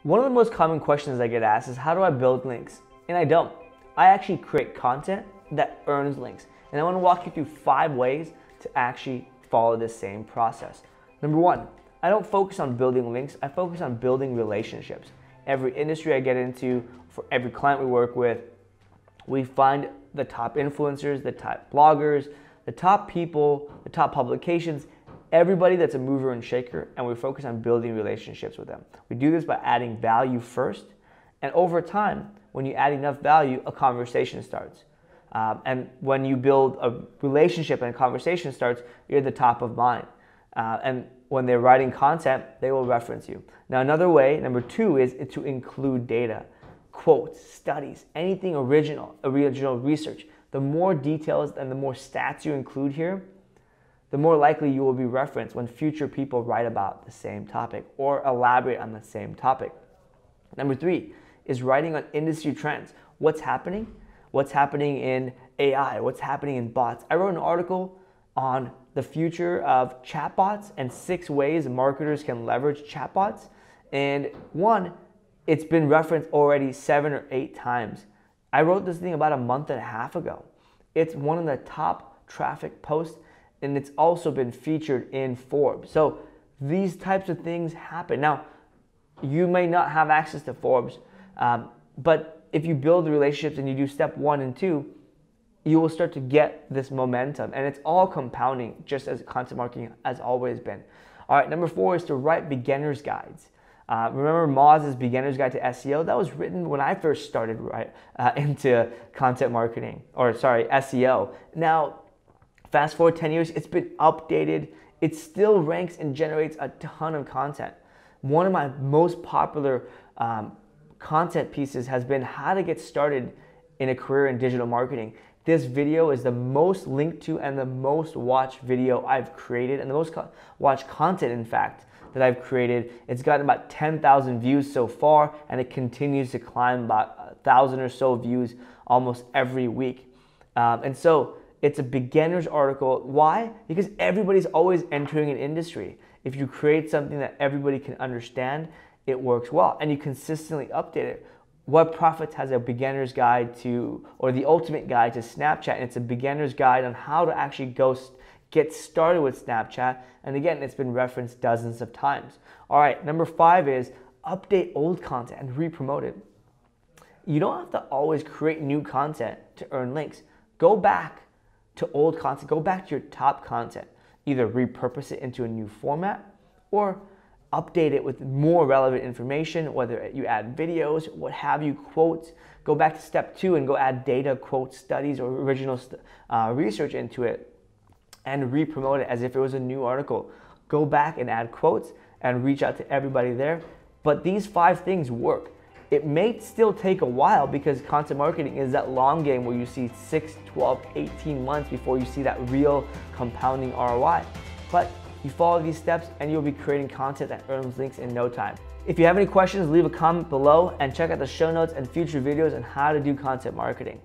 One of the most common questions I get asked is, how do I build links? And I don't. I actually create content that earns links. And I want to walk you through 5 ways to actually follow this same process. Number 1, I don't focus on building links. I focus on building relationships. Every industry I get into, for every client we work with, we find the top influencers, the top bloggers, the top people, the top publications, everybody that's a mover and shaker, and we focus on building relationships with them. We do this by adding value first, and over time, when you add enough value, a conversation starts. And when you build a relationship and a conversation starts, you're at the top of mind. And when they're writing content, they will reference you. Now, another way, number 2, is to include data, quotes, studies, anything original research. The more details and the more stats you include here, the more likely you will be referenced when future people write about the same topic or elaborate on the same topic. Number 3 is writing on industry trends. What's happening? What's happening in AI? What's happening in bots? I wrote an article on the future of chatbots and 6 ways marketers can leverage chatbots. And one, it's been referenced already 7 or 8 times. I wrote this thing about a month and a half ago. It's one of the top traffic posts, and it's also been featured in Forbes. So these types of things happen. Now, you may not have access to Forbes, but if you build the relationships and you do step 1 and 2, you will start to get this momentum, and it's all compounding, just as content marketing has always been. All right, number 4 is to write beginner's guides. Remember Moz's Beginner's Guide to SEO? That was written when I first started into content marketing, or sorry, SEO. Now, fast forward 10 years, it's been updated. It still ranks and generates a ton of content. One of my most popular content pieces has been how to get started in a career in digital marketing. This video is the most linked to and the most watched video I've created, and the most watched content, in fact, that I've created. It's gotten about 10,000 views so far, and it continues to climb about 1,000 or so views almost every week. And so it's a beginner's article. Why? Because everybody's always entering an industry. If you create something that everybody can understand, it works well, and you consistently update it. What Profits has a beginner's guide to, or the ultimate guide to Snapchat, and it's a beginner's guide on how to actually get started with Snapchat. And again, it's been referenced dozens of times. All right, number 5 is update old content and re-promote it. You don't have to always create new content to earn links. Go back to old content, go back to your top content. Either repurpose it into a new format or update it with more relevant information, whether you add videos, what have you, quotes. Go back to step 2 and go add data, quotes, studies, or original research into it, and re-promote it as if it was a new article. Go back and add quotes and reach out to everybody there. But these 5 things work. It may still take a while because content marketing is that long game where you see 6, 12, 18 months before you see that real compounding ROI. But you follow these steps and you'll be creating content that earns links in no time. If you have any questions, leave a comment below and check out the show notes and future videos on how to do content marketing.